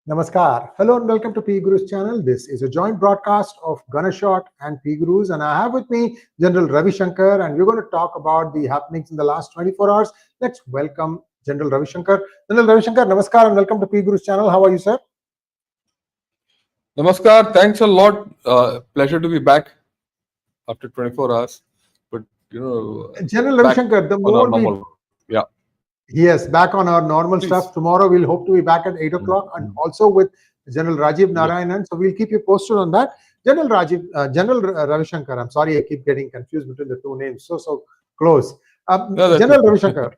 Namaskar. Hello and welcome to 𝗙𝗙𝗏 channel. This is a joint broadcast of Ganeshot and 𝗙𝗏, and I have with me General Ravi Shankar, and we're going to talk about the happenings in the last 24 hours. Let's welcome General Ravi Shankar. General Ravi Shankar, Namaskar and welcome to 𝗙𝗏 channel. How are you, sir? Namaskar. Thanks a lot. Pleasure to be back after 24 hours. But, General Ravi back Shankar, the on our more we normal. Yeah. Yes, back on our normal Please. stuff. Tomorrow we'll hope to be back at 8 o'clock and also with General Rajiv Narayanan. So we'll keep you posted on that. General Ravi Shankar, I'm sorry I keep getting confused between the two names. So close. No, General Ravi Shankar,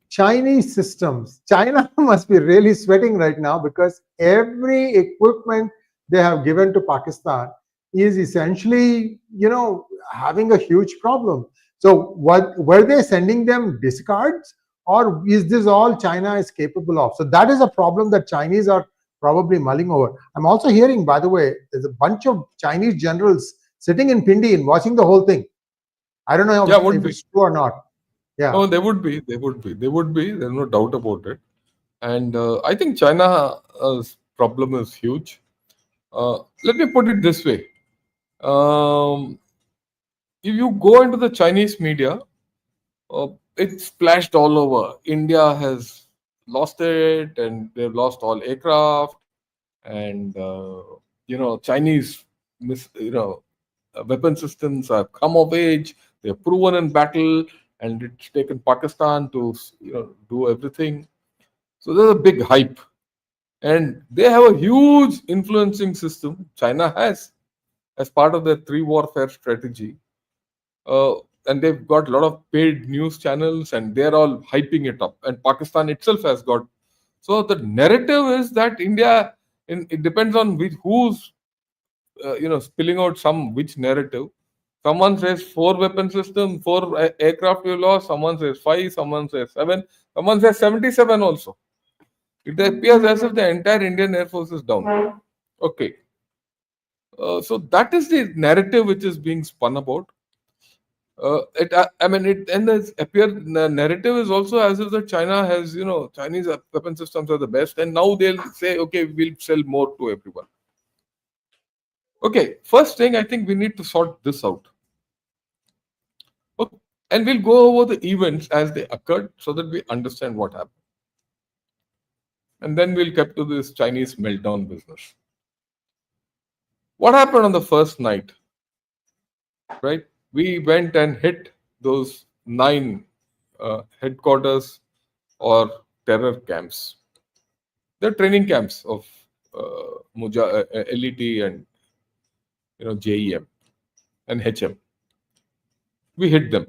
Chinese systems. China must be really sweating right now because every equipment they have given to Pakistan is essentially, having a huge problem. So what were they sending them discards, or is this all China is capable of? So that is a problem that Chinese are probably mulling over. I'm also hearing, by the way, there's a bunch of Chinese generals sitting in Pindi and watching the whole thing. I don't know if it's true or not. Yeah. No, they would be. There's no doubt about it. And I think China's problem is huge. Let me put it this way. If you go into the Chinese media, it's splashed all over. India has lost it, and they've lost all aircraft, and Chinese, weapon systems have come of age. They're proven in battle, and it's taken Pakistan to do everything. So there's a big hype, and they have a huge influencing system. China has, as part of their three warfare strategy. And they've got a lot of paid news channels, and they're all hyping it up. And Pakistan itself has got. So the narrative is that India, it depends on who's, spilling out which narrative. Someone says 4 weapon system, 4 aircraft we lost. Someone says 5. Someone says 7. Someone says 77 also. It appears as if the entire Indian Air Force is down. Okay. So that is the narrative which is being spun about. And the narrative is also as if that China has, Chinese weapon systems are the best, and now they'll say, okay, we'll sell more to everyone. Okay, first thing, I think we need to sort this out. Okay. And we'll go over the events as they occurred so that we understand what happened. And then we'll get to this Chinese meltdown business. What happened on the first night? Right? We went and hit those 9 headquarters or terror camps. They're training camps of LET and JEM and HM. We hit them.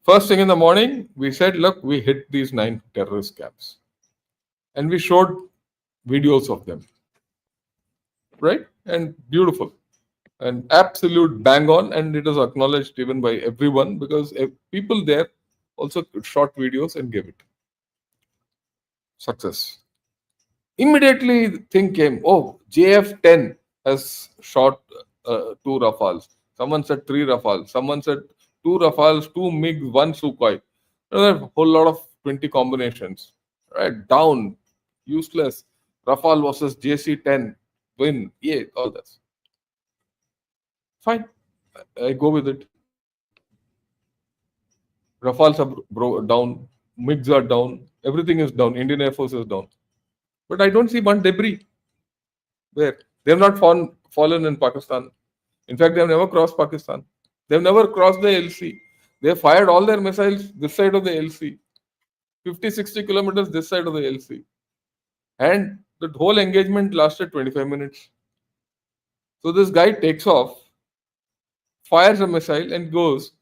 First thing in the morning, we said, look, we hit these 9 terrorist camps. And we showed videos of them. Right? And beautiful. And absolute bang on, and it was acknowledged even by everyone because people there also shot videos and gave it. Success. Immediately the thing came, JF-10 has shot 2 Rafales. Someone said 3 Rafales. Someone said 2 Rafales, 2 MiGs, 1 Sukhoi. A whole lot of 20 combinations. Right? Down. Useless. Rafale versus JC-10. Win. Yeah, all this. Fine. I go with it. Rafales are down. MiGs are down. Everything is down. Indian Air Force is down. But I don't see one debris. Where? They have not fallen in Pakistan. In fact, they have never crossed Pakistan. They have never crossed the LC. They have fired all their missiles this side of the LC. 50, 60 kilometers this side of the LC. And the whole engagement lasted 25 minutes. So this guy takes off, fires a missile and goes.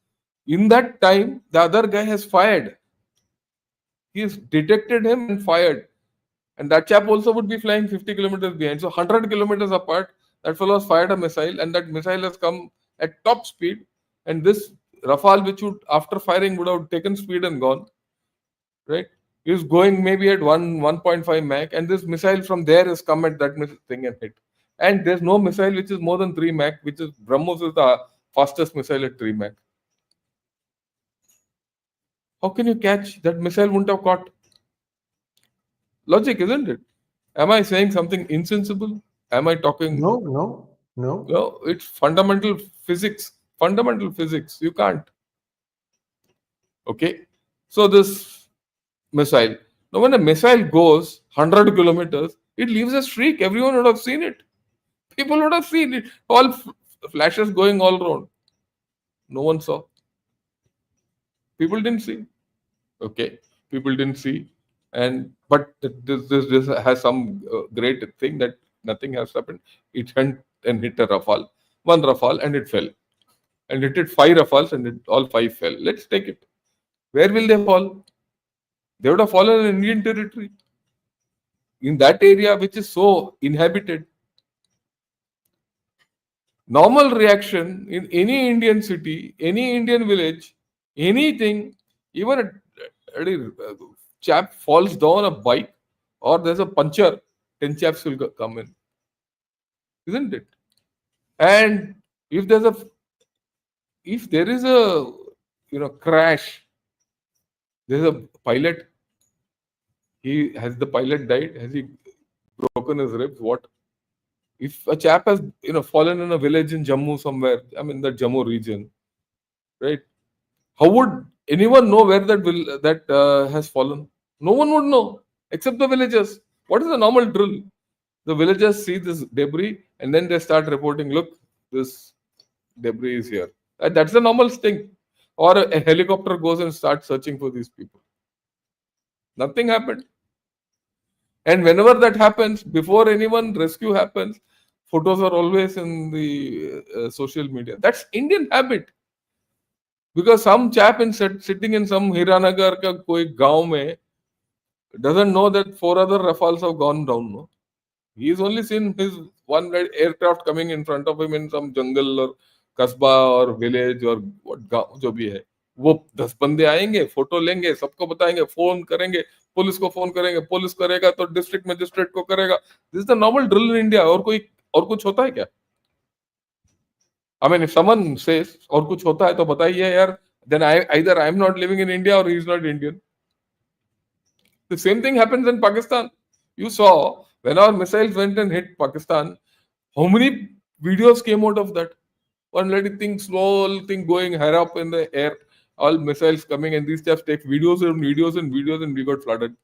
In that time, the other guy has fired. He has detected him and fired. And that chap also would be flying 50 kilometers behind. So 100 kilometers apart, that fellow has fired a missile, and that missile has come at top speed. And this Rafale, which would, after firing, would have taken speed and gone, right? He was going maybe at 1.5 Mach, and this missile from there has come at that thing and hit. And there's no missile which is more than 3 Mach, which is BrahMos is the fastest missile at 3 Mach. How can you catch? That missile wouldn't have caught. Logic, isn't it? Am I saying something insensible? Am I talking? No, no, no. No, it's fundamental physics. Fundamental physics. You can't. Okay. So this missile. Now, when a missile goes 100 kilometers, it leaves a streak. Everyone would have seen it. People would have seen it. All flashes going all around. No one saw. People didn't see. Okay. People didn't see. And but this has some great thing that nothing has happened. It went and hit a Rafale, one Rafale, and it fell. And it hit 5 Rafales, and all 5 fell. Let's take it. Where will they fall? They would have fallen in Indian territory. In that area which is so inhabited. Normal reaction in any Indian city, any Indian village, anything, even a chap falls down a bike or there's a puncture, 10 chaps will come in. Isn't it? And if there is a crash, there's a pilot. Has the pilot died? Has he broken his ribs? What? If a chap has fallen in a village in Jammu somewhere, I mean the Jammu region, right? How would anyone know where that has fallen? No one would know except the villagers. What is the normal drill? The villagers see this debris and then they start reporting. Look, this debris is here. That's the normal thing. Or a helicopter goes and starts searching for these people. Nothing happened. And whenever that happens, before anyone rescue happens, photos are always in the social media. That's Indian habit. Because some chap sitting in some Hiranagar ka koi gaon mein doesn't know that 4 other Rafales have gone down. No? He's only seen his one aircraft coming in front of him in some jungle or kasba or village or what गाँव जो भी है वो 10 बंदे आएंगे photo लेंगे सबको बताएंगे फोन करेंगे पुलिस को फोन करेंगे पुलिस करेगा तो डिस्ट्रिक्ट मजिस्ट्रेट को करेगा this is the normal drill in India और कुछ होता है क्या I mean, if someone says और कुछ होता है तो बताइए यार then either I am not living in India or he is not Indian. The same thing happens in Pakistan. You saw when our missiles went and hit Pakistan, how many videos came out of that? One little thing, small thing going higher up in the air, all missiles coming, and these chaps take videos and videos and videos, and we got flooded.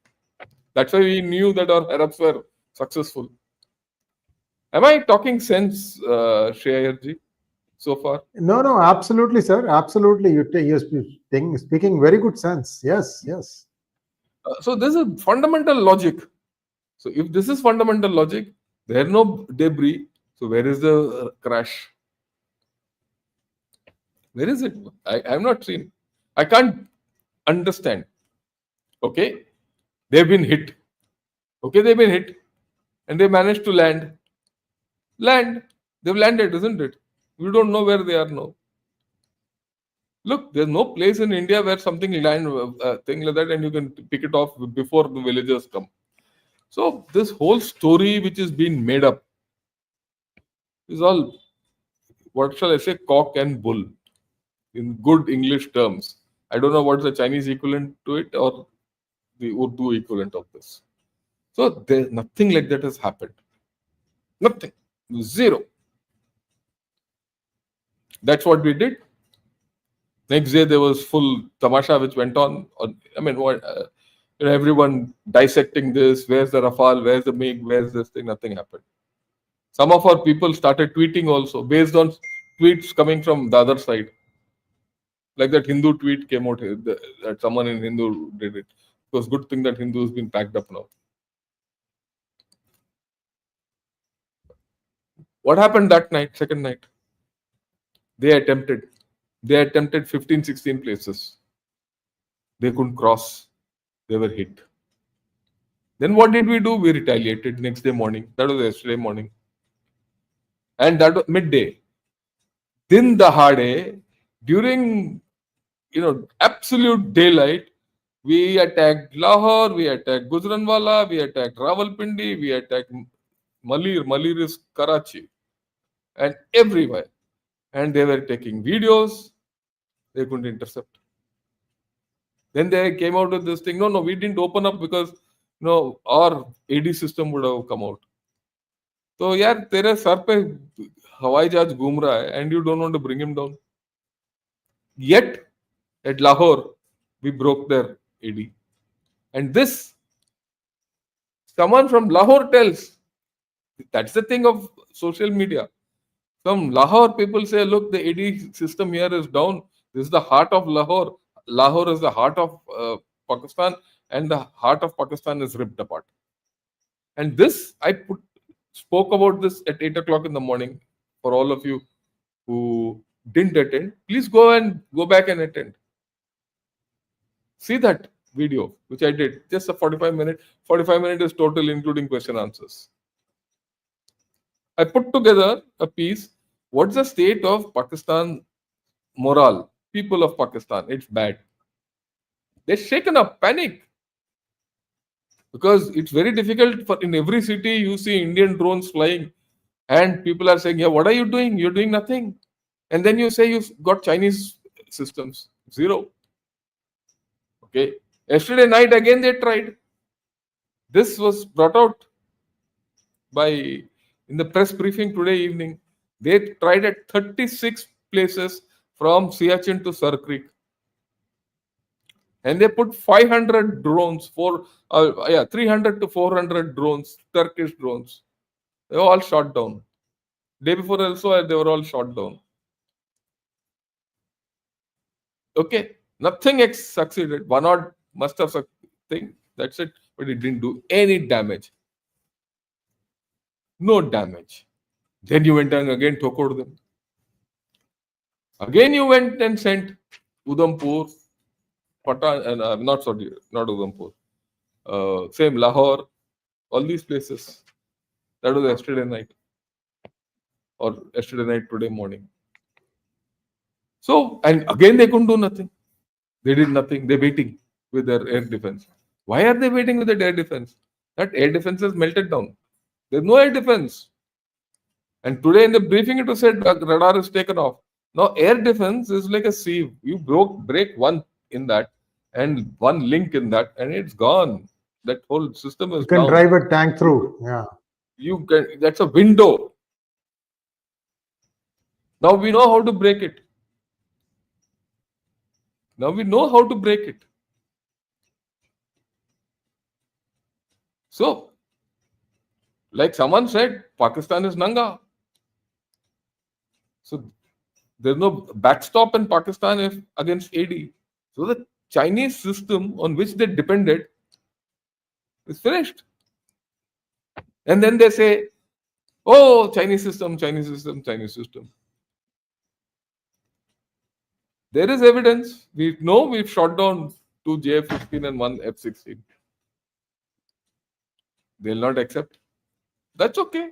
That's why we knew that our Arabs were successful. Am I talking sense, Shreyarji, so far? No, absolutely, sir. Absolutely. You're speaking very good sense. Yes, yes. So this is fundamental logic. So if this is fundamental logic, there is no debris. So where is the crash? Where is it? I have not seen. I can't understand. Okay, they've been hit. Okay, they've been hit, and they managed to land. They've landed, isn't it? We don't know where they are now. Look, there's no place in India where something land thing like that, and you can pick it off before the villagers come. So this whole story, which is being made up, is all, what shall I say, cock and bull, in good English terms. I don't know what's the Chinese equivalent to it or the Urdu equivalent of this. So there's nothing like that has happened. Nothing. Zero. That's what we did. Next day there was full tamasha which went on. I mean, everyone dissecting this. Where's the Rafale? Where's the MiG? Where's this thing? Nothing happened. Some of our people started tweeting also based on tweets coming from the other side. Like that Hindu tweet came out that someone in Hindu did it. It was a good thing that Hindu has been packed up now. What happened that night, second night? They attempted 15, 16 places. They couldn't cross. They were hit. Then what did we do? We retaliated next day morning. That was yesterday morning. And that was midday. Din dahade, during absolute daylight, we attacked Lahore, we attacked Gujranwala, we attacked Rawalpindi, we attacked Malir. Malir is Karachi. And everywhere. And they were taking videos. They couldn't intercept. Then they came out with this thing. No, we didn't open up because our AD system would have come out. तो यार तेरे sir पे हवाई जहाज घूम रहा है and you don't want to bring him down. Yet at Lahore we broke their AD, and this someone from Lahore tells. That's the thing of social media. Some Lahore people say, look, the AD system here is down. This is the heart of Lahore. Lahore is the heart of Pakistan, and the heart of Pakistan is ripped apart. And this, spoke about this at 8 o'clock in the morning. For all of you who didn't attend, please go back and attend. See that video, which I did, just a 45 minute. 45 minutes is total, including question answers. I put together a piece. What's the state of Pakistan morale? People of Pakistan, it's bad. They're shaken up, panic. Because it's very difficult for in every city you see Indian drones flying, and people are saying, yeah, what are you doing? You're doing nothing. And then you say you've got Chinese systems. Zero. Okay. Yesterday night again they tried. This was brought out in the press briefing today evening. They tried at 36 places from Siachen to Sar Creek. And they put 500 drones, 300 to 400 drones, Turkish drones. They were all shot down. Day before also, they were all shot down. Okay, nothing succeeded. One odd must have succeeded. That's it. But it didn't do any damage. No damage. Then you went and again tokoed them. Again you went and sent Udhampur, Patan, not Udhampur. Same Lahore, all these places. That was yesterday night. Or yesterday night, today morning. So, and again they couldn't do nothing. They did nothing. They're waiting with their air defense. Why are they waiting with their air defense? That air defense has melted down. There's no air defense. And today in the briefing it was said radar is taken off. Now air defense is like a sieve. You break one in that and one link in that, and it's gone. That whole system is You can down. drive a tank through. Yeah. That's a window. Now we know how to break it. Now we know how to break it. So, like someone said, Pakistan is Nanga. So there's no backstop in Pakistan against AD. So the Chinese system on which they depended is finished. And then they say, oh, Chinese system, Chinese system, Chinese system. There is evidence. We know we've shot down 2 JF-15 and 1 F-16. They'll not accept. That's okay.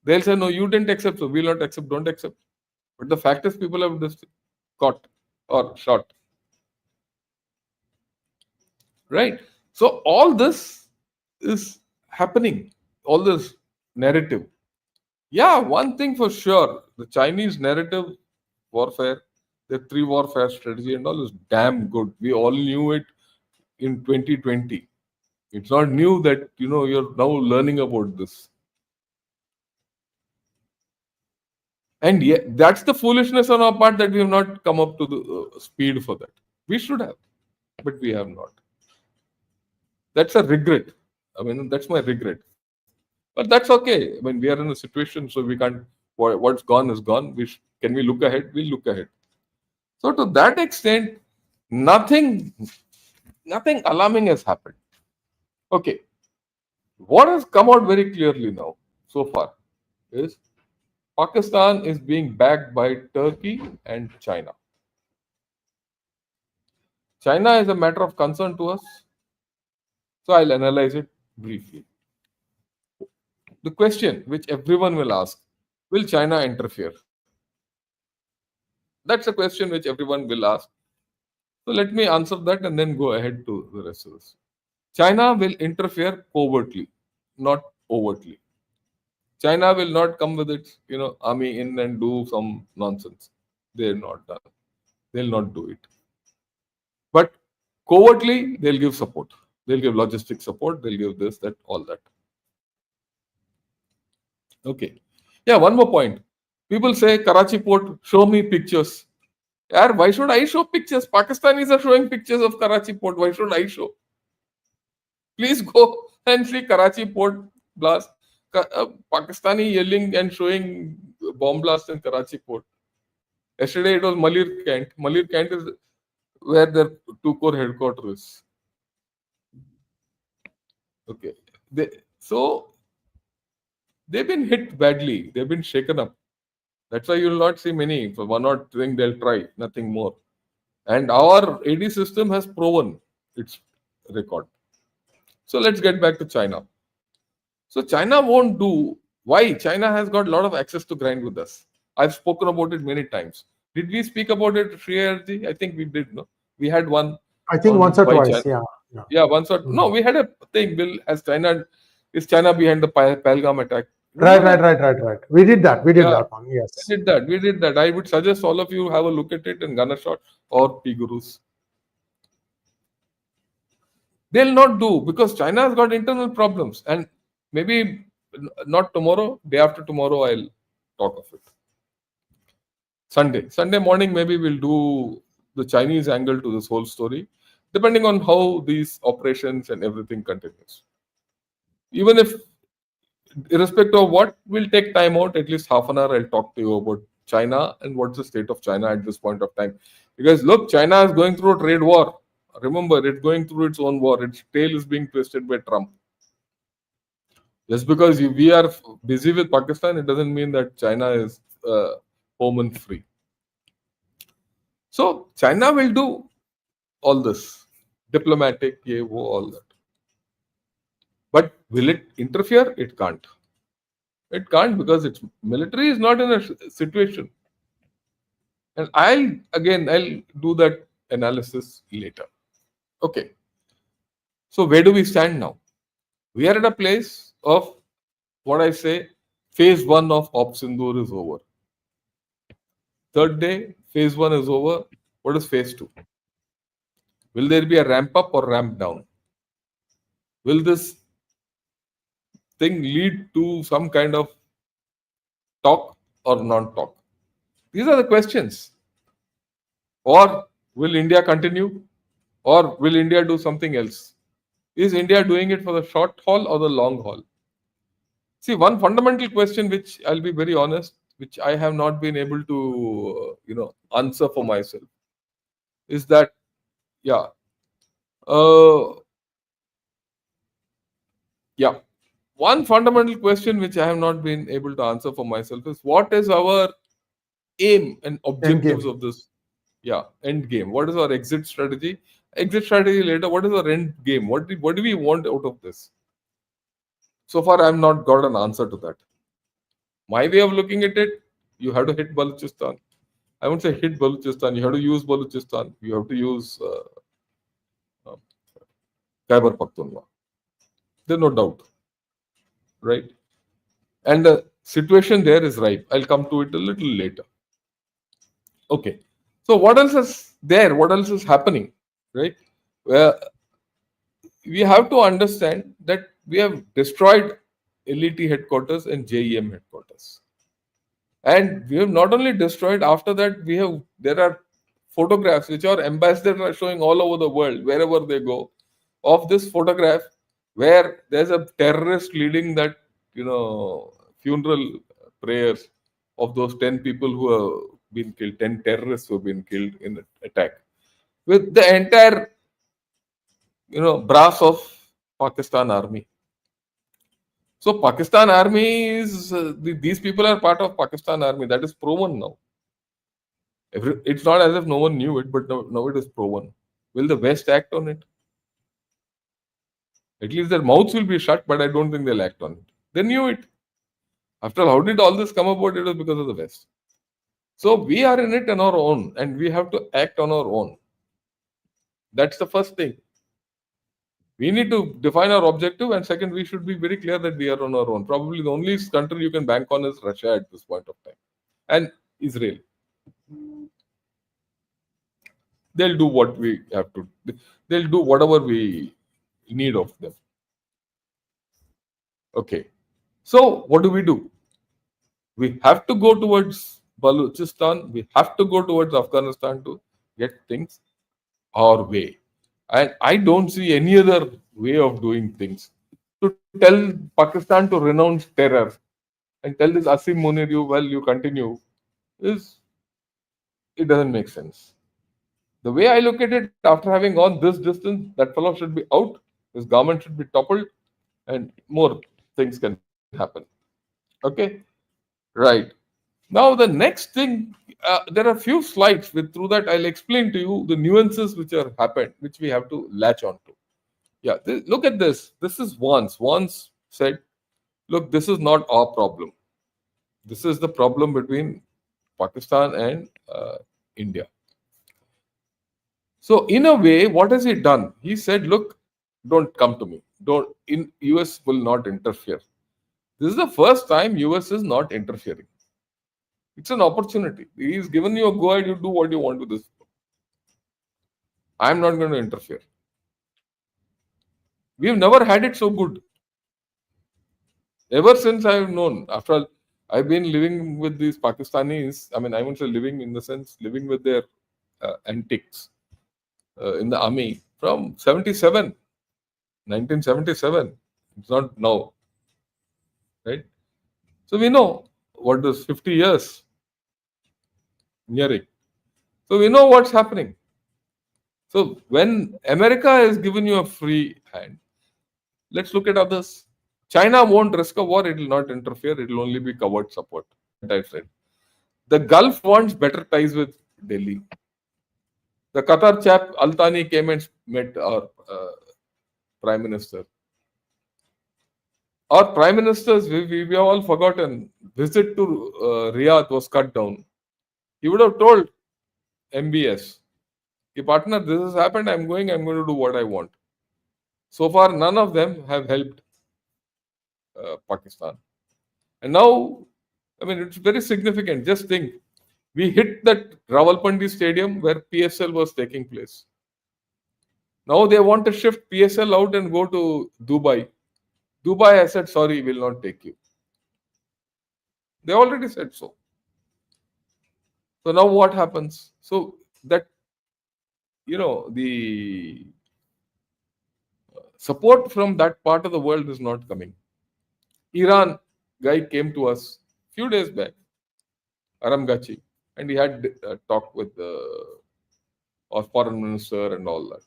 They'll say, no, you didn't accept, so we'll not accept, don't accept. But the fact is, people have just caught or shot. Right? So all this is happening, all this narrative. Yeah, one thing for sure, the Chinese narrative warfare, the 3 warfare strategy and all is damn good. We all knew it in 2020. It's not new that, you're now learning about this. And that's the foolishness on our part that we have not come up to the speed for that. We should have, but we have not. That's a regret. I mean, that's my regret. But that's okay. I mean, we are in a situation, so we can't. What's gone is gone. Can we look ahead? We'll look ahead. So to that extent, nothing alarming has happened. Okay. What has come out very clearly now, so far, is Pakistan is being backed by Turkey and China. China is a matter of concern to us. So I'll analyze it briefly. The question which everyone will ask, will China interfere? That's a question which everyone will ask. So let me answer that and then go ahead to the rest of this. China will interfere covertly, not overtly. China will not come with its, army in and do some nonsense. They're not done. They'll not do it. But covertly, they'll give support. They'll give logistic support. They'll give this, that, all that. Okay. Yeah, one more point. People say, Karachi port, show me pictures. Yeah, why should I show pictures? Pakistanis are showing pictures of Karachi port. Why should I show? Please go and see Karachi port blast. Pakistani yelling and showing bomb blast in Karachi port. Yesterday it was Malir Kent. Malir Kent is where their 2 Corps headquarters is. Okay. So they've been hit badly. They've been shaken up. That's why you'll not see many. For one or two thing they'll try, nothing more. And our AD system has proven its record. So let's get back to China. So China won't do. Why? China has got a lot of access to grind with us. I've spoken about it many times. Did we speak about it, 𝗲𝗏? I think we did. No, we had one. I think once or why twice. China. Yeah. Yeah, once or no, we had a thing. Will is China behind the Pahalgam attack? Right. We did that. We did that one. Yes. We did that. I would suggest all of you have a look at it in Ganashot or P Gurus. They'll not do because China has got internal problems, and maybe not tomorrow, day after tomorrow, I'll talk of it. Sunday morning, maybe we'll do the Chinese angle to this whole story, depending on how these operations and everything continues. Even if, irrespective of what, we'll take time out, at least half an hour, I'll talk to you about China and what's the state of China at this point of time. Because look, China is going through a trade war. Remember, it's going through its own war. Its tail is being twisted by Trump. Just because we are busy with Pakistan, it doesn't mean that China is home and free. So China will do all this, diplomatic, all that. But will it interfere? It can't. It can't because its military is not in a situation. And I'll do that analysis later. Okay. So where do we stand now? We are at a place of what I say, phase 1 of Operation Sindoor is over. Third day, phase 1 is over. What is phase 2? Will there be a ramp up or ramp down? Will this thing lead to some kind of talk or non-talk? These are the questions. Or will India continue? Or will India do something else? Is India doing it for the short haul or the long haul? See, one fundamental question which I'll be very honest, which I have not been able to, answer for myself, is that, one fundamental question which I have not been able to answer for myself is what is our aim and objectives of this? End game. What is our exit strategy? Exit strategy later. What is our end game? What do we want out of this? So far, I have not got an answer to that. My way of looking at it, you have to hit Balochistan. I won't say hit Balochistan. You have to use Balochistan. You have to use Khyber Pakhtunkhwa. There's no doubt, right? And the situation there is ripe. I'll come to it a little later. Okay. So what else is there? What else is happening, right? Well, we have to understand that we have destroyed LET headquarters and JEM headquarters. And we have not only destroyed, after that, there are photographs which our ambassadors are showing all over the world, wherever they go, of this photograph where there's a terrorist leading that, funeral prayers of those 10 people who have been killed, 10 terrorists who have been killed in an attack, with the entire, brass of Pakistan army. So Pakistan army is, these people are part of Pakistan army. That is proven now. It's not as if no one knew it, but now it is proven. Will the West act on it? At least their mouths will be shut, but I don't think they'll act on it. They knew it. After all, how did all this come about? It was because of the West. So we are in it on our own, and we have to act on our own. That's the first thing. We need to define our objective, and second, we should be very clear that we are on our own. Probably the only country you can bank on is Russia at this point of time, and Israel. They'll do what we have to. They'll do whatever we need of them. Okay. So what do? We have to go towards Balochistan. We have to go towards Afghanistan to get things our way. And I don't see any other way of doing things. To tell Pakistan to renounce terror and tell this Asim Munir, you continue, is it doesn't make sense. The way I look at it, after having gone this distance, that fellow should be out, his government should be toppled, and more things can happen. Okay, right. Now the next thing, there are few slides with through that I'll explain to you the nuances which are happened, which we have to latch on to. Yeah, look at this. This is once said, look, this is not our problem. This is the problem between Pakistan and India. So in a way, what has he done? He said, look, don't come to me. US will not interfere. This is the first time US is not interfering. It's an opportunity. He's given you a go ahead, you do what you want with this. I'm not going to interfere. We've never had it so good. Ever since I've known, after all, I've been living with these Pakistanis. I mean, I won't say living in the sense living with their antics in the army from 1977. It's not now, right? So we know what is 50 years nearing. So we know what's happening. So when America has given you a free hand, let's look at others. China won't risk a war, it will not interfere, it will only be covert support. That I said. The Gulf wants better ties with Delhi. The Qatar chap Al Thani came and met our Prime Minister. Our Prime Ministers, we have all forgotten, visit to Riyadh was cut down. He would have told MBS, partner, this has happened, I'm going to do what I want. So far, none of them have helped Pakistan. And now, I mean, it's very significant. Just think, we hit that Rawalpindi Stadium where PSL was taking place. Now they want to shift PSL out and go to Dubai. Dubai has said, sorry, will not take you. They already said so. So now what happens? So that, the support from that part of the world is not coming. Iran guy came to us a few days back, Aramgachi, and he had a talk with our foreign minister and all that.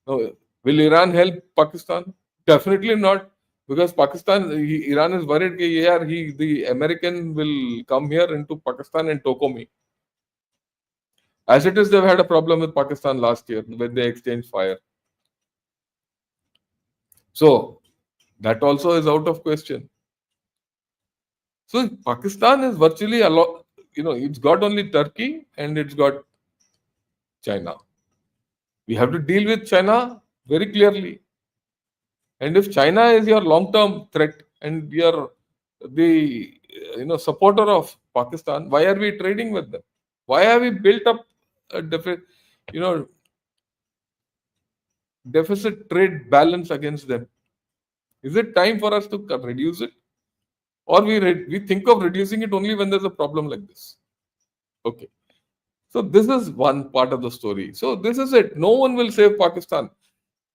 Now, will Iran help Pakistan? Definitely not, because Iran is worried that the American will come here into Pakistan and toko me. As it is, they've had a problem with Pakistan last year when they exchanged fire. So that also is out of question. So Pakistan is virtually a lot, it's got only Turkey and it's got China. We have to deal with China very clearly. And if China is your long-term threat and you're the supporter of Pakistan, why are we trading with them? Why have we built up a deficit trade balance against them? Is it time for us to reduce it? Or we think of reducing it only when there's a problem like this? Okay. So this is one part of the story. So this is it. No one will save Pakistan.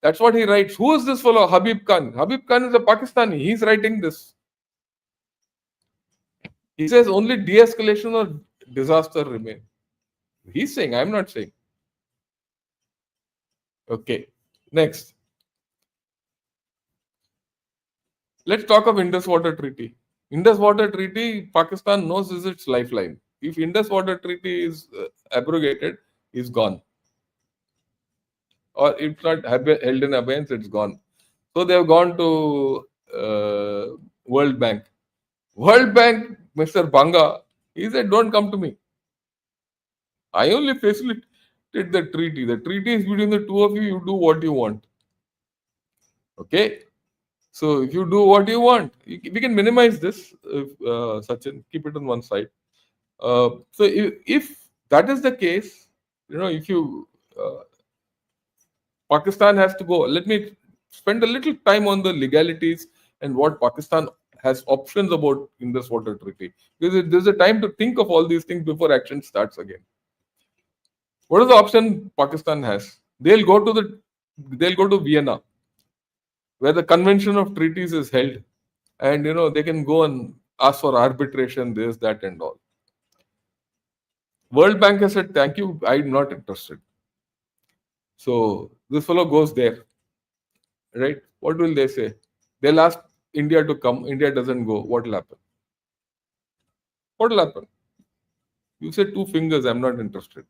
That's what he writes. Who is this fellow? Habib Khan. Habib Khan is a Pakistani. He's writing this. He says only de-escalation or disaster remain. He's saying, I'm not saying. Okay. Next. Let's talk of Indus Water Treaty. Indus Water Treaty, Pakistan knows is its lifeline. If Indus Water Treaty is abrogated, it's gone. Or if not held in abeyance, it's gone. So they have gone to World Bank. World Bank, Mr. Banga, he said, don't come to me. I only facilitated the treaty. The treaty is between the two of you. You do what you want. Okay. So if you do what you want, we can minimize this, Sachin, keep it on one side. So if that is the case, if you Pakistan has to go. Let me spend a little time on the legalities and what Pakistan has options about Indus Water Treaty. Because there's a time to think of all these things before action starts again. What is the option Pakistan has? They'll go to Vienna, where the Convention of Treaties is held, and they can go and ask for arbitration, this, that, and all. World Bank has said, thank you, I'm not interested. So this fellow goes there, right? What will they say? They'll ask India to come. India doesn't go. What will happen? What will happen? You say 2 fingers, I'm not interested.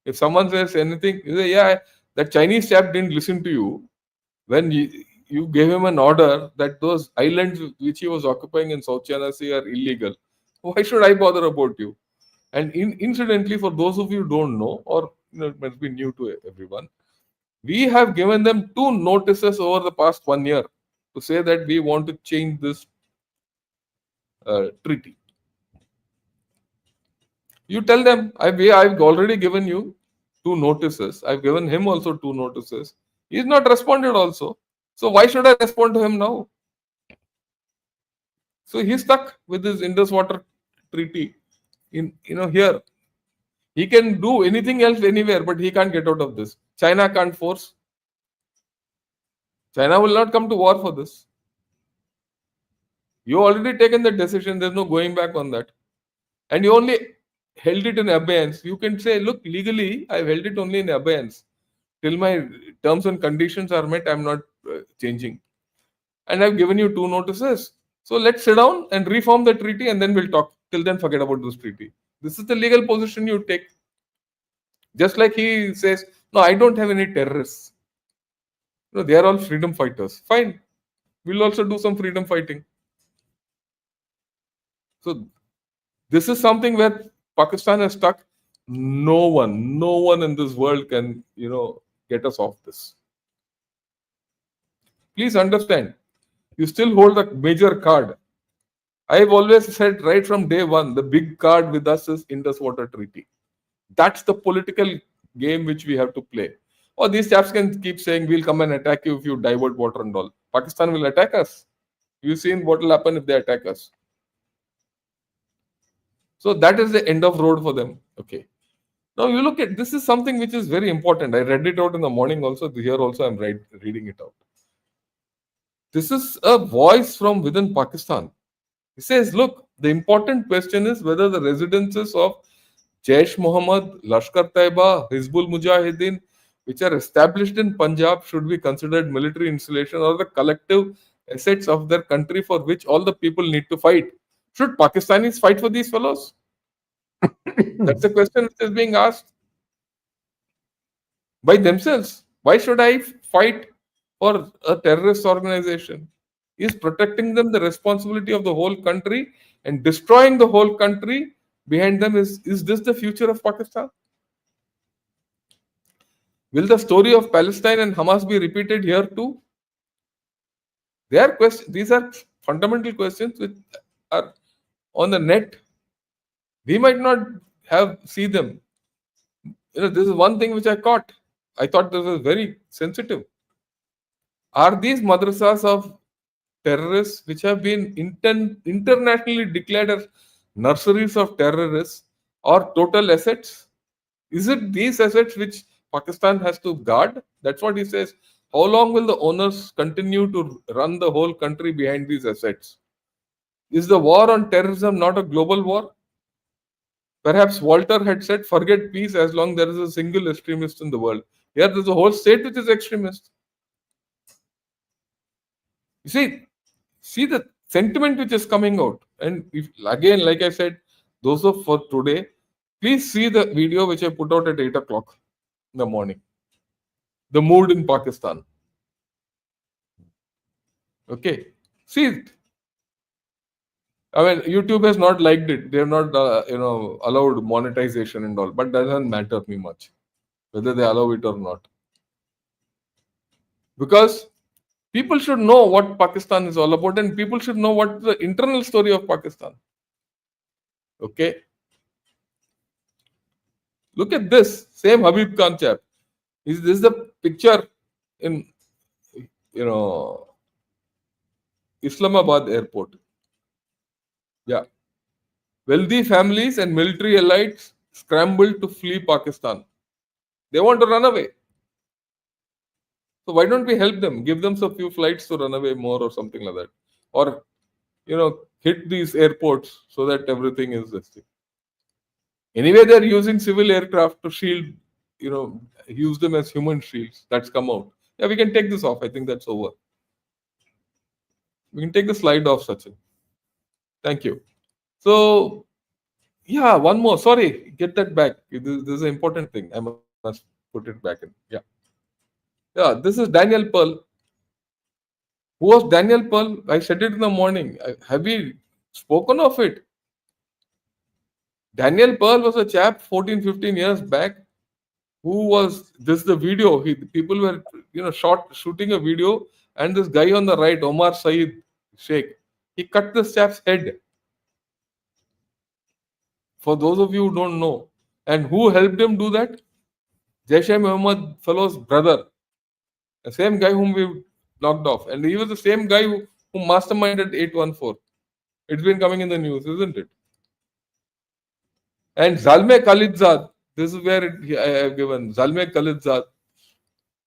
If someone says anything, you say, yeah, that Chinese chap didn't listen to you when you gave him an order that those islands which he was occupying in South China Sea are illegal. Why should I bother about you? And incidentally, for those of you who don't know, or it must be new to everyone, we have given them 2 notices over the past 1 year to say that we want to change this treaty. You tell them, I've already given you 2 notices. I've given him also 2 notices. He's not responded also. So why should I respond to him now? So he's stuck with this Indus Water Treaty. Here. He can do anything else anywhere, but he can't get out of this. China can't force. China will not come to war for this. You already taken the decision. There's no going back on that. And you only held it in abeyance. You can say, look, legally, I've held it only in abeyance. Till my terms and conditions are met, I'm not changing. And I've given you 2 notices. So let's sit down and reform the treaty and then we'll talk. Till then, forget about this treaty. This is the legal position you take. Just like he says, no, I don't have any terrorists. They are all freedom fighters. Fine. We'll also do some freedom fighting. So this is something where Pakistan is stuck. No one in this world can, get us off this. Please understand, you still hold a major card. I've always said right from day one, the big card with us is Indus Water Treaty. That's the political game which we have to play. Or these chaps can keep saying, we'll come and attack you if you divert water and all. Pakistan will attack us. You've seen what will happen if they attack us. So that is the end of road for them. Okay. Now you look at, this is something which is very important. I read it out in the morning also. Here also I'm reading it out. This is a voice from within Pakistan. He says, look, the important question is whether the residences of Jaish Muhammad, Lashkar-Taiba, Hizbul Mujahideen, which are established in Punjab, should be considered military installation or the collective assets of their country for which all the people need to fight. Should Pakistanis fight for these fellows? That's the question which is being asked by themselves. Why should I fight for a terrorist organization? Is protecting them the responsibility of the whole country and destroying the whole country behind them? Is this the future of Pakistan? Will the story of Palestine and Hamas be repeated here too? These are fundamental questions which are on the net. We might not see them. This is one thing which I caught. I thought this was very sensitive. Are these madrasas of terrorists which have been internationally declared as nurseries of terrorists or total assets? Is it these assets which Pakistan has to guard? That's what he says. How long will the owners continue to run the whole country behind these assets? Is the war on terrorism not a global war? Perhaps Walter had said, forget peace as long there is a single extremist in the world. Here there's a whole state which is extremist. You see the sentiment which is coming out. And again, like I said, those of for today, please see the video which I put out at 8 o'clock in the morning. The mood in Pakistan. Okay. See it. I mean, YouTube has not liked it. They have not, allowed monetization and all. But that doesn't matter me much, whether they allow it or not. Because people should know what Pakistan is all about, and people should know what the internal story of Pakistan. Okay. Look at this. Same Habib Khan chap. This is the picture in you know, Islamabad airport. Yeah. Wealthy families and military elites scrambled to flee Pakistan. They want to run away. So why don't we help them? Give them a few flights to run away more or something like that. Or, hit these airports so that everything is this thing. Anyway, they're using civil aircraft to shield, use them as human shields. That's come out. Yeah, we can take this off. I think that's over. We can take the slide off, Sachin. Thank you. So, yeah, one more. Sorry, get that back. This is an important thing. I must put it back in. Yeah. Yeah, this is Daniel Pearl. Who was Daniel Pearl? I said it in the morning. Have we spoken of it? Daniel Pearl was a chap 14, 15 years back who was this the video. People were shooting a video, and this guy on the right, Omar Saeed Sheikh, he cut this chap's head. For those of you who don't know, and who helped him do that? Jaish-e-Mohammed fellow's brother, the same guy whom we knocked off, and he was the same guy who masterminded 814. It's been coming in the news, isn't it? And Zalmay Khalilzad, this is where I have given Zalmay Khalilzad,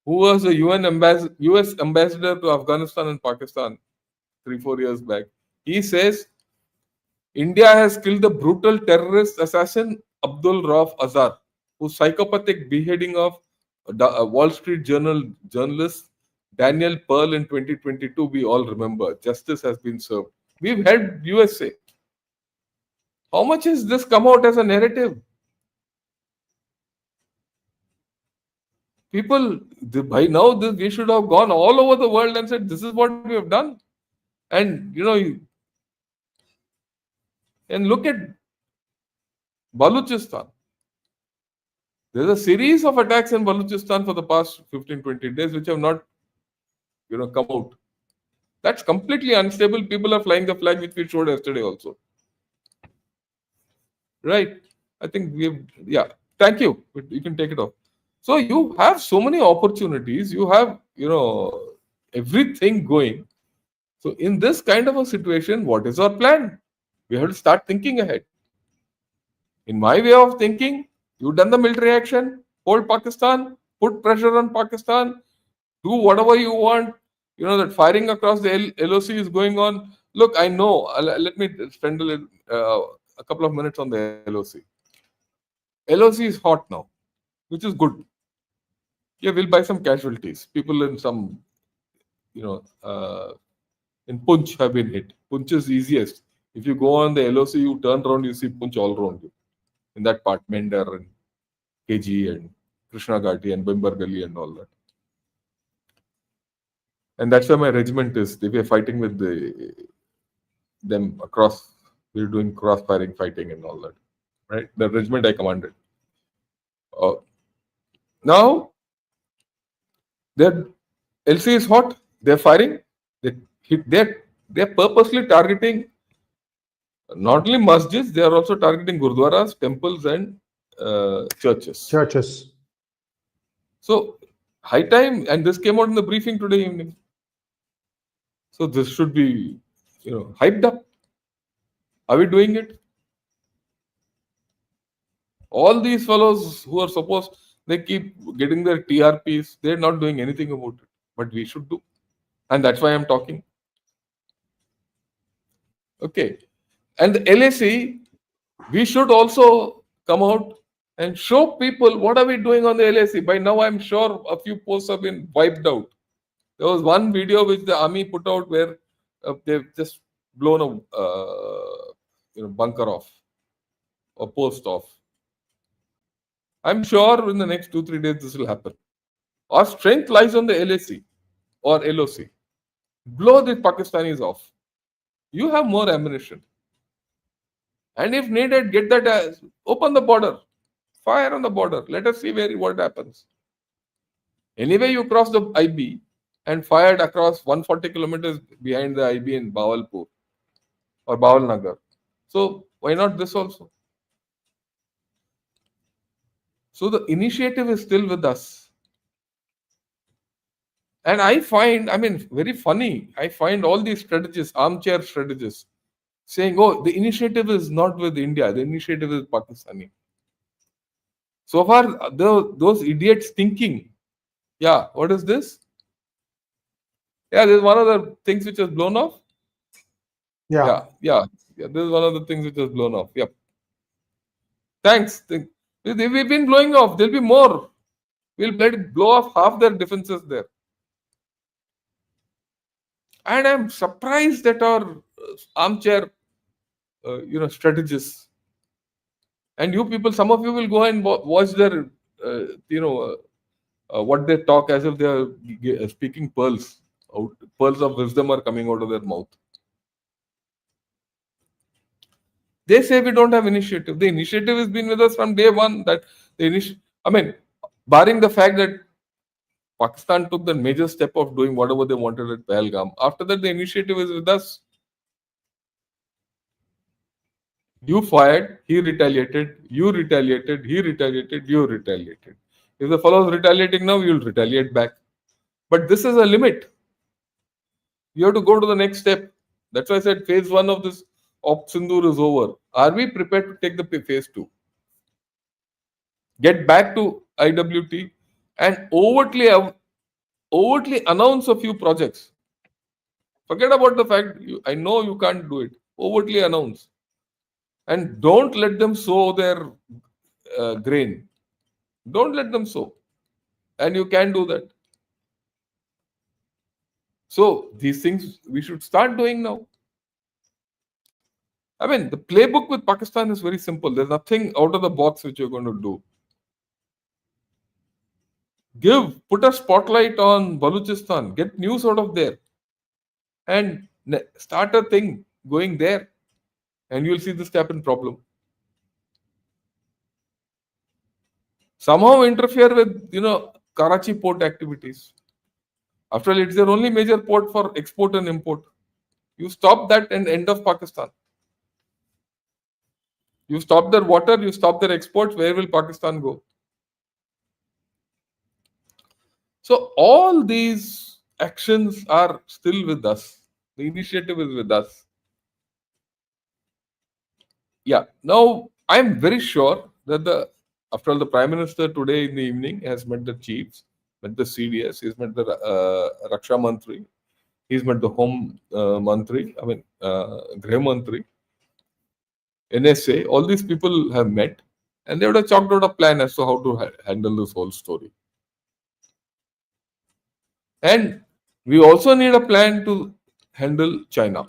who was a US ambassador to Afghanistan and Pakistan 3-4 years back. He says India has killed the brutal terrorist assassin Abdul Rauf Azhar, whose psychopathic beheading of Wall Street Journal journalist Daniel Pearl in 2022 we all remember. Justice has been served. We've helped USA. How much has this come out as a narrative? People, by now, we should have gone all over the world and said, this is what we have done. And, and look at Balochistan. There's a series of attacks in Balochistan for the past 15-20 days which have not, come out. That's completely unstable. People are flying the flag which we showed yesterday also. Right? I think thank you. You can take it off. So you have so many opportunities. You have, everything going. So in this kind of a situation, what is our plan? We have to start thinking ahead. In my way of thinking, you've done the military action, hold Pakistan, put pressure on Pakistan, do whatever you want. That firing across the LOC is going on. Look, I know. Let me spend a couple of minutes on the LOC. LOC is hot now, which is good. Yeah, we'll buy some casualties. People in some, in Punch have been hit. Punch is easiest. If you go on the LOC, you turn around, you see Punch all around you. In that part, Mender and KG and Krishna Ghati and Bimbar Gali and all that. And that's where my regiment is. They were fighting with them across. We were doing cross-firing fighting and all that. Right? The regiment I commanded. Now, their LC is hot. They're firing. They're purposely targeting not only masjids, they are also targeting gurdwaras, temples, and churches. So, high time, and this came out in the briefing today evening. So, this should be, hyped up. Are we doing it? All these fellows who are supposed, they keep getting their TRPs. They're not doing anything about it. But we should do. And that's why I'm talking. Okay. And the LAC, we should also come out and show people what are we doing on the LAC. By now, I'm sure a few posts have been wiped out. There was one video which the army put out where they've just blown a bunker off or post off. I'm sure in the next 2-3 days this will happen. Our strength lies on the LAC or LOC. Blow the Pakistanis off. You have more ammunition. And if needed, get that, open the border. Fire on the border. Let us see what happens. Anyway, you cross the IB and fired across 140 kilometers behind the IB in Bawalpur or Bawal Nagar. So why not this also? So the initiative is still with us. And I find, very funny. I find all these strategists, armchair strategists, saying, "Oh, the initiative is not with India. The initiative is Pakistani." So far, those idiots thinking, yeah, what is this? Yeah, this is one of the things which has blown off. Yeah. Yeah. This is one of the things which has blown off. Yep. Thanks. We've been blowing off. There'll be more. We'll let it blow off half their defenses there. And I'm surprised that our armchair, strategists, and you people, some of you will go and watch their, what they talk as if they are speaking pearls. Pearls of wisdom are coming out of their mouth. They say we don't have initiative. The initiative has been with us from day one. That barring the fact that Pakistan took the major step of doing whatever they wanted at Pahalgam. After that, the initiative is with us. You fired, he retaliated, you retaliated, he retaliated, you retaliated. If the fellow is retaliating now, you'll retaliate back. But this is a limit. You have to go to the next step. That's why I said phase 1 of this Operation Sindoor is over. Are we prepared to take the phase 2? Get back to IWT and overtly announce a few projects. Forget about the fact, I know you can't do it. Overtly announce. And don't let them sow their grain. Don't let them sow. And you can do that. So these things we should start doing now. The playbook with Pakistan is very simple. There's nothing out of the box which you're going to do. Put a spotlight on Balochistan. Get news out of there. And start a thing going there. And you'll see this happen problem. Somehow interfere with, Karachi port activities. After all, it's their only major port for export and import. You stop that and end of Pakistan. You stop their water, you stop their exports, where will Pakistan go? So all these actions are still with us. The initiative is with us. Yeah. Now, I'm very sure that after all, the Prime Minister today in the evening has met the chiefs, met the CDS, he's met the Raksha Mantri, he's met the Home Mantri, Greh Mantri, NSA. All these people have met and they would have chalked out a plan as to how to handle this whole story. And we also need a plan to handle China.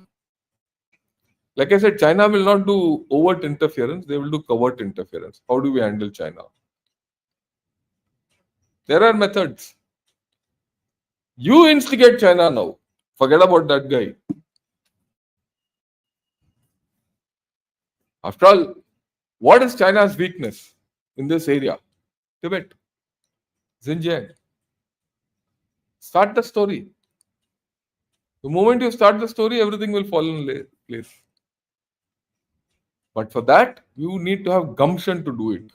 Like I said, China will not do overt interference, they will do covert interference. How do we handle China? There are methods. You instigate China now. Forget about that guy. After all, what is China's weakness in this area? Tibet, Xinjiang. Start the story. The moment you start the story, everything will fall in place. But for that, you need to have gumption to do it.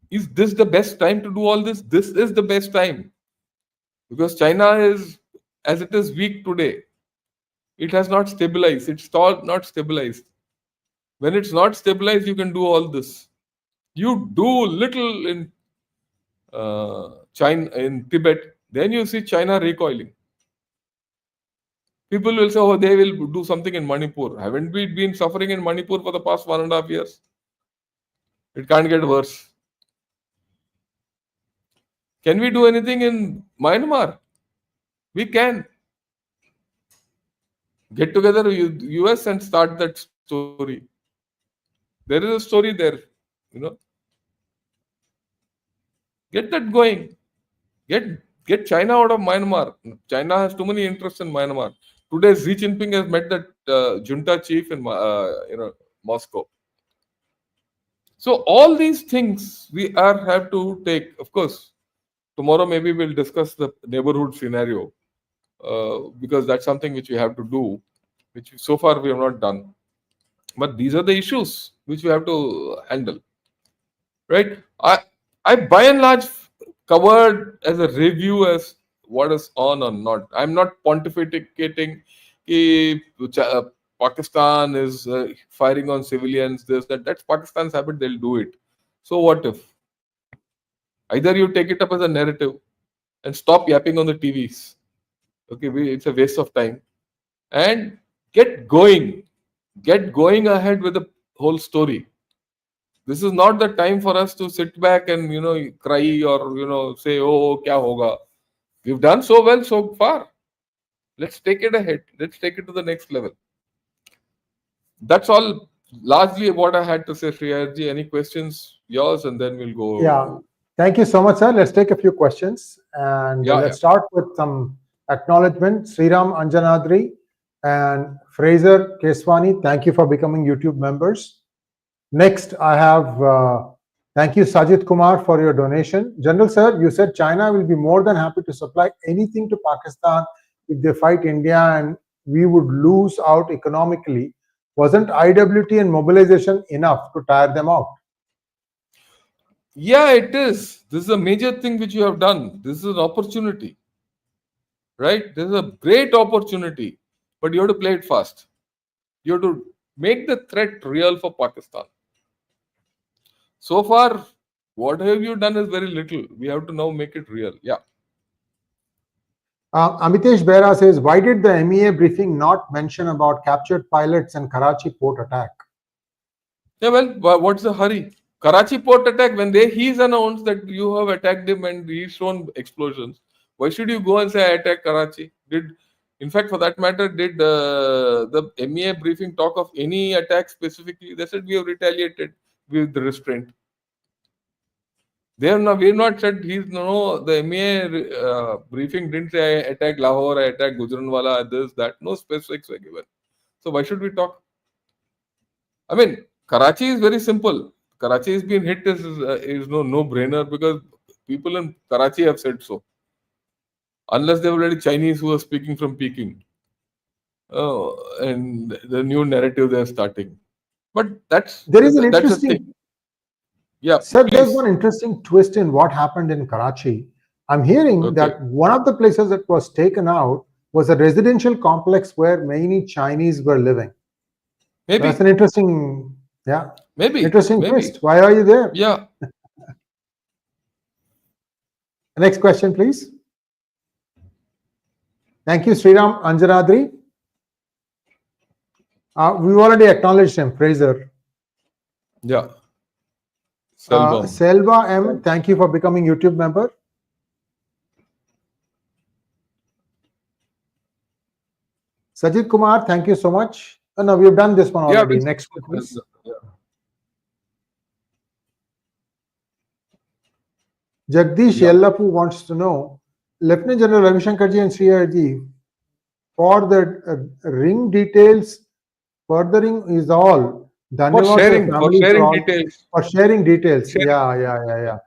Is this the best time to do all this? This is the best time. Because China is, as it is weak today, it has not stabilized. It's not stabilized. When it's not stabilized, you can do all this. You do little in China, in Tibet, then you see China recoiling. People will say, oh, they will do something in Manipur. Haven't we been suffering in Manipur for the past 1.5 years? It can't get worse. Can we do anything in Myanmar? We can. Get together with US and start that story. There is a story there, Get that going. Get China out of Myanmar. China has too many interests in Myanmar. Today, Xi Jinping has met that junta chief in Moscow. So all these things we have to take. Of course, tomorrow maybe we'll discuss the neighborhood scenario because that's something which we have to do, which so far we have not done. But these are the issues which we have to handle, right? I by and large covered as a review as what is on or not. I'm not pontificating Pakistan is firing on civilians, this, that. That's Pakistan's habit, they'll do it. So what if? Either you take it up as a narrative and stop yapping on the TVs. Okay, it's a waste of time. And get going ahead with the whole story. This is not the time for us to sit back and cry or say, oh, kya hoga. We've done so well so far. Let's take it ahead. Let's take it to the next level. That's all largely what I had to say, Shriyarji. Any questions? Yours, and then we'll go. Yeah. Thank you so much, sir. Let's take a few questions. And let's start with some acknowledgement. Sriram Anjanadri and Fraser Keswani, thank you for becoming YouTube members. Next, I have, thank you, Sajid Kumar, for your donation. General Sir, you said China will be more than happy to supply anything to Pakistan if they fight India and we would lose out economically. Wasn't IWT and mobilization enough to tire them out? Yeah, it is. This is a major thing which you have done. This is an opportunity, right? This is a great opportunity, but you have to play it fast. You have to make the threat real for Pakistan. So far, what have you done is very little. We have to now make it real. Yeah. Amitesh Behra says, why did the MEA briefing not mention about captured pilots and Karachi port attack? Yeah, well, what's the hurry? Karachi port attack, when he's announced that you have attacked him and he's shown explosions, why should you go and say I attacked Karachi? In fact, for that matter, did the MEA briefing talk of any attack specifically? They said we have retaliated with the restraint. We have not said the MEA briefing didn't say I attacked Lahore, I attacked Gujranwala, this, that. No specifics were given. So why should we talk? I mean, Karachi is very simple. Karachi has been hit is no-brainer because people in Karachi have said so. Unless they were already Chinese who are speaking from Peking. And the new narrative they're starting. But there is an interesting thing. Yeah, sir, there's one interesting twist in what happened in Karachi. I'm hearing that one of the places that was taken out was a residential complex where many Chinese were living. Maybe. That's an interesting, interesting twist. Why are you there? Yeah. Next question, please. Thank you, Sriram Anjanadri. We've already acknowledged him, Fraser. Yeah. Selva M, thank you for becoming YouTube member. Sajid Kumar, thank you so much. Oh, no, we've done this one already. Next one, please. Jagdish Yellapu wants to know, Lieutenant General Ravi Shankarji and Shriyarji, for the ring details, furthering is all. For sharing details. Yeah.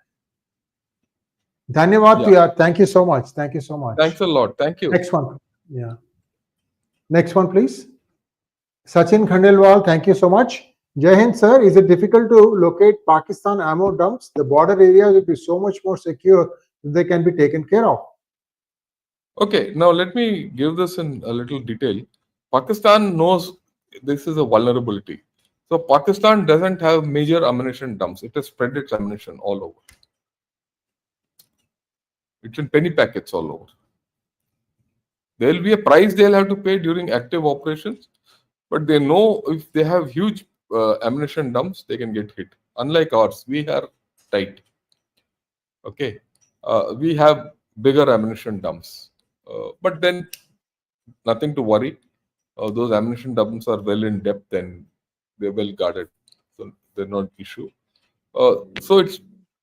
Dhanyavad, yeah. Thank you so much. Thank you so much. Thanks a lot. Thank you. Next one. Yeah. Next one, please. Sachin Khandelwal, thank you so much. Jai Hind, sir. Is it difficult to locate Pakistan ammo dumps? The border areas will be so much more secure if they can be taken care of. Okay, now let me give this in a little detail. Pakistan knows this is a vulnerability. So Pakistan doesn't have major ammunition dumps. It has spread its ammunition all over. It's in penny packets all over. There will be a price they'll have to pay during active operations, but they know if they have huge ammunition dumps, they can get hit. Unlike ours, we are tight. Okay, we have bigger ammunition dumps, but then nothing to worry. Those ammunition dumps are well in depth and they're well guarded, so they're not an issue. So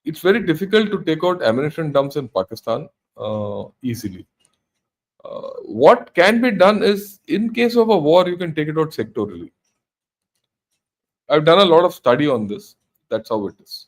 it's very difficult to take out ammunition dumps in Pakistan easily. What can be done is, in case of a war, you can take it out sectorally. I've done a lot of study on this. That's how it is.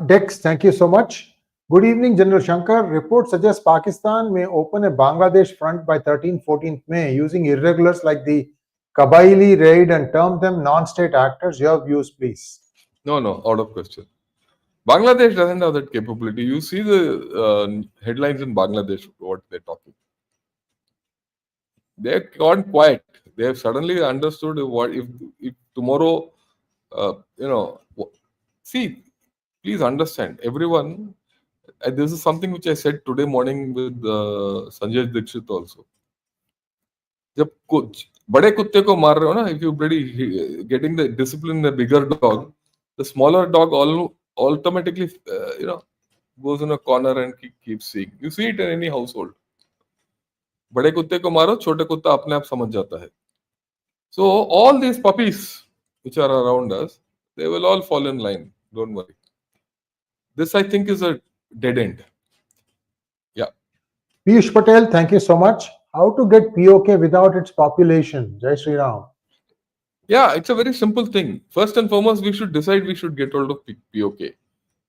Dex, thank you so much. Good evening, General Shankar. Report suggests Pakistan may open a Bangladesh front by 13-14th May using irregulars like the Kabaili raid and term them non-state actors. Your views, please. No, out of question. Bangladesh doesn't have that capability. You see the headlines in Bangladesh, what they're talking. They've gone quiet. They have suddenly understood what if tomorrow, see, please understand, everyone. This is something which I said today morning with Sanjay Dixit also. जब कुछ बड़े कुत्ते को मार रहे हो ना, if you bloody getting the discipline in a bigger dog, the smaller dog automatically goes in a corner and keeps seeing. You see it in any household. बड़े कुत्ते को मारो, छोटे कुत्ता अपने आप समझ जाता है. So all these puppies which are around us, they will all fall in line. Don't worry. This, I think, is a dead end. Yeah. Piyush Patel, thank you so much. How to get POK without its population? Jai Sri Ram. Yeah, it's a very simple thing. First and foremost, we should decide we should get hold of POK.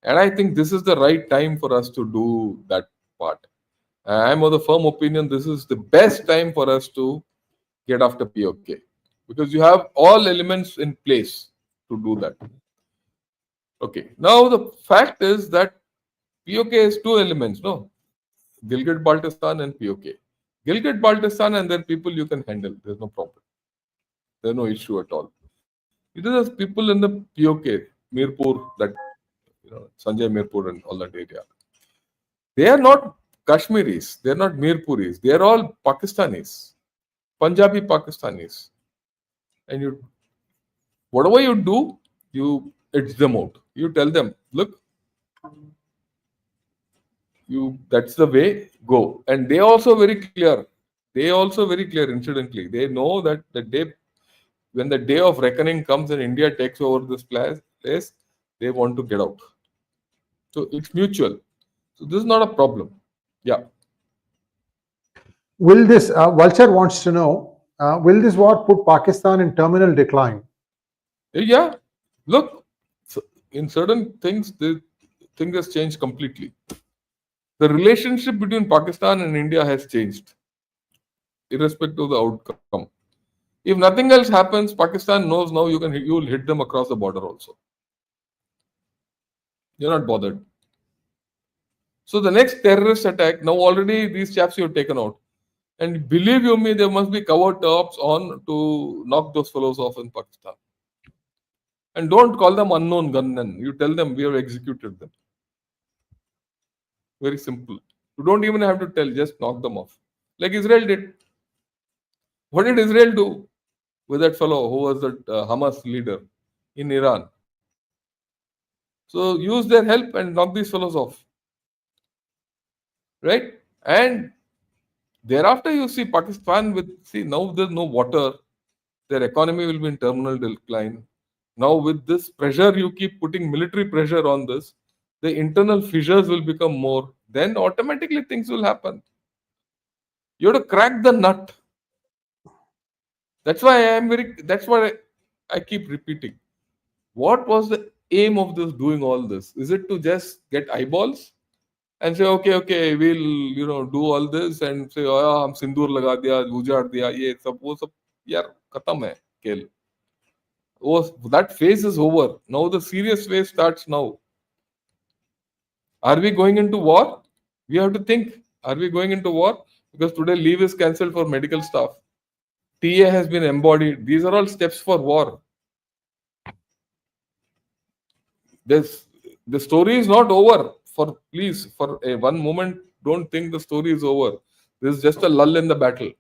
And I think this is the right time for us to do that part. I'm of the firm opinion this is the best time for us to get after POK. Because you have all elements in place to do that. Okay. Now, the fact is that POK has two elements, no? Gilgit-Baltistan and POK. Gilgit-Baltistan and their people you can handle. There's no problem. There's no issue at all. It is the people in the POK, Mirpur, that Sanjay Mirpur and all that area. They are not Kashmiris. They are not Mirpuris. They are all Pakistanis, Punjabi Pakistanis. And whatever you do, you edge them out. You tell them, look, that's the way, go. And they also very clear. Incidentally. They know that when the day of reckoning comes and India takes over this place, they want to get out. So it's mutual. So this is not a problem. Yeah. Will this, Vulture wants to know, will this war put Pakistan in terminal decline? Yeah. Look, in certain things, the thing has changed completely. The relationship between Pakistan and India has changed, irrespective of the outcome. If nothing else happens, Pakistan knows now you will hit them across the border also. You're not bothered. So the next terrorist attack, now already these chaps you have taken out. And believe you me, there must be covert ops on to knock those fellows off in Pakistan. And don't call them unknown gunmen. You tell them we have executed them. Very simple. You don't even have to tell, just knock them off. Like Israel did. What did Israel do with that fellow who was the Hamas leader in Iran? So use their help and knock these fellows off. Right? And thereafter you see Pakistan now there's no water. Their economy will be in terminal decline. Now with this pressure, you keep putting military pressure on this, the internal fissures will become more. Then automatically things will happen. You have to crack the nut. That's why I keep repeating. What was the aim of doing all this? Is it to just get eyeballs and say, okay, we'll do all this and say, oh, hum sindoor laga diya, ujaad diya, ye sab, wo sab, yaar, khatam hai, khel. That phase is over. Now the serious phase starts now. Are we going into war? We have to think. Are we going into war? Because today leave is cancelled for medical staff. TA has been embodied. These are all steps for war. The story is not over. Please, for one moment, don't think the story is over. This is just a lull in the battle.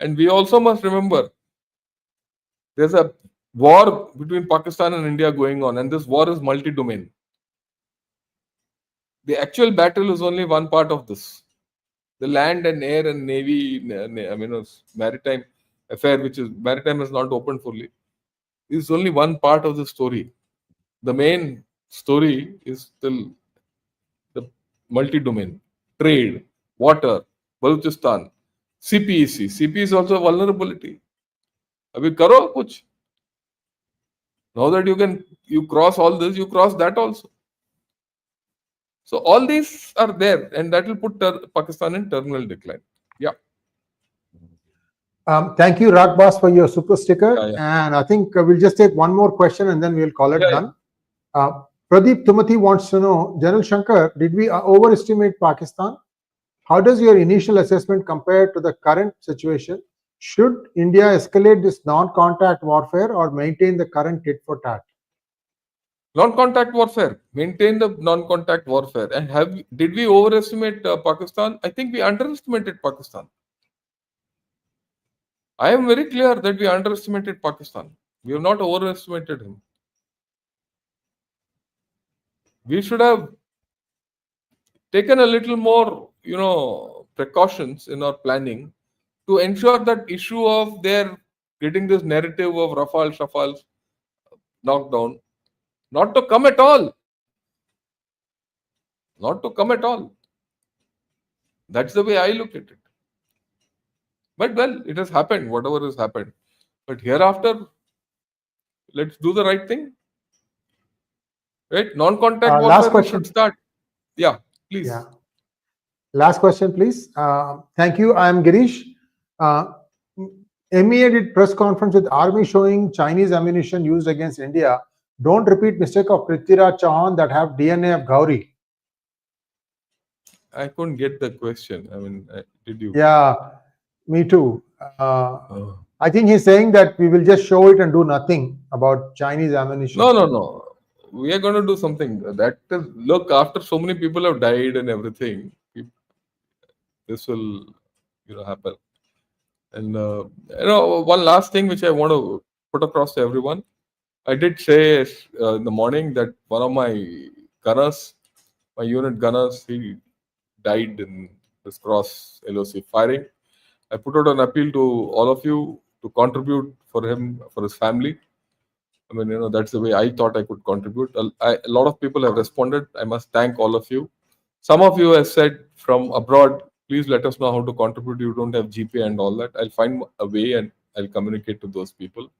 And we also must remember, there's a war between Pakistan and India going on, and this war is multi-domain. The actual battle is only one part of this. The land and air and navy, maritime affair, which is maritime is not open fully, is only one part of the story. The main story is still the multi-domain, trade, water, Balochistan, CPEC. CP is also a vulnerability. Abhi karo kuch. Now that you cross all this, you cross that also. So all these are there, and that will put Pakistan in terminal decline. Yeah. Thank you, Ragbas, for your super sticker. Yeah. And I think we'll just take one more question and then we'll call it done. Pradeep Tumati wants to know, General Shankar, did we overestimate Pakistan? How does your initial assessment compare to the current situation? Should India escalate this non-contact warfare or maintain the current tit for tat? Non-contact warfare. Maintain the non-contact warfare. And did we overestimate Pakistan? I think we underestimated Pakistan. I am very clear that we underestimated Pakistan. We have not overestimated him. We should have taken a little more, precautions in our planning to ensure that issue of their getting this narrative of Rafale knocked down, not to come at all. Not to come at all. That's the way I look at it. But well, it has happened, whatever has happened. But hereafter, let's do the right thing. Right? Non-contact Last warfare question. should start. Yeah, please. Yeah. Last question, please. Thank you. I am Girish. MEA did press conference with army showing Chinese ammunition used against India. Don't repeat mistake of 𝗥𝗘𝗙𝗘𝗦 Chauhan that have DNA of Gauri. I couldn't get the question. I mean, did you? Yeah, me too. I think he's saying that we will just show it and do nothing about Chinese ammunition. No. We are going to do something. That is, look, after so many people have died and everything, this will, happen. And one last thing which I want to put across to everyone. I did say in the morning that one of my gunners, my unit gunners, he died in this cross LOC firing. I put out an appeal to all of you to contribute for him, for his family. I mean, that's the way I thought I could contribute. A lot of people have responded. I must thank all of you. Some of you have said from abroad, please let us know how to contribute. You don't have GPay and all that. I'll find a way and I'll communicate to those people.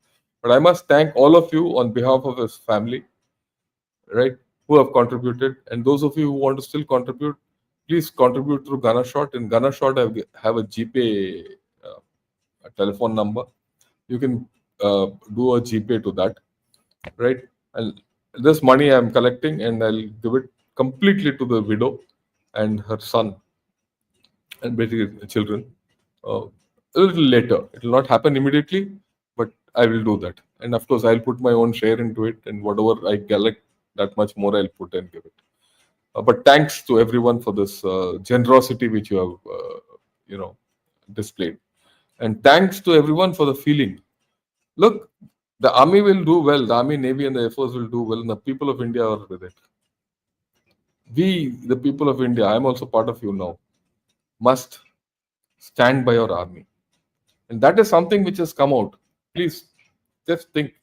But I must thank all of you on behalf of his family, right, who have contributed. And those of you who want to still contribute, please contribute through GunnerShot. In GunnerShot, I have a GPay a telephone number. You can do a GPay to that, right? And this money I'm collecting, and I'll give it completely to the widow and her son, and basically children. A little later, it will not happen immediately, but I will do that. And of course, I'll put my own share into it, and whatever I collect, that much more I'll put and give it. But thanks to everyone for this generosity which you have, displayed, and thanks to everyone for the feeling. Look, the army will do well. The army, navy, and the air force will do well, and the people of India are with it. We, the people of India, I'm also part of you now, must stand by our army, and that is something which has come out. Please, just think.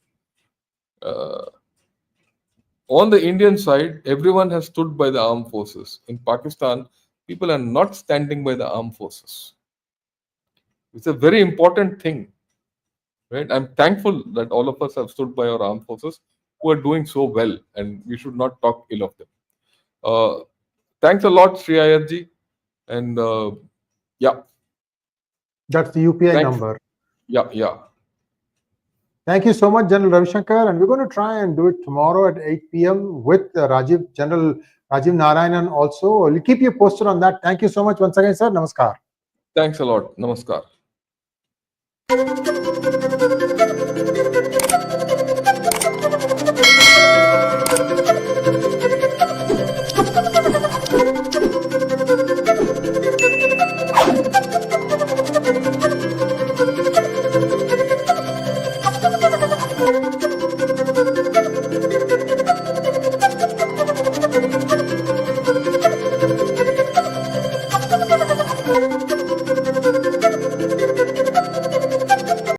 On the Indian side, everyone has stood by the armed forces. In Pakistan, people are not standing by the armed forces. It's a very important thing, right? I'm thankful that all of us have stood by our armed forces who are doing so well, and we should not talk ill of them. Thanks a lot, 𝗥𝗘𝗙𝗘𝗦, and yeah. That's the UPI number. Yeah. Thank you so much, General Ravi Shankar, and we're going to try and do it tomorrow at 8 p.m. with General Rajiv Narayanan also. We'll keep you posted on that. Thank you so much once again, sir. Namaskar. Thanks a lot. Namaskar.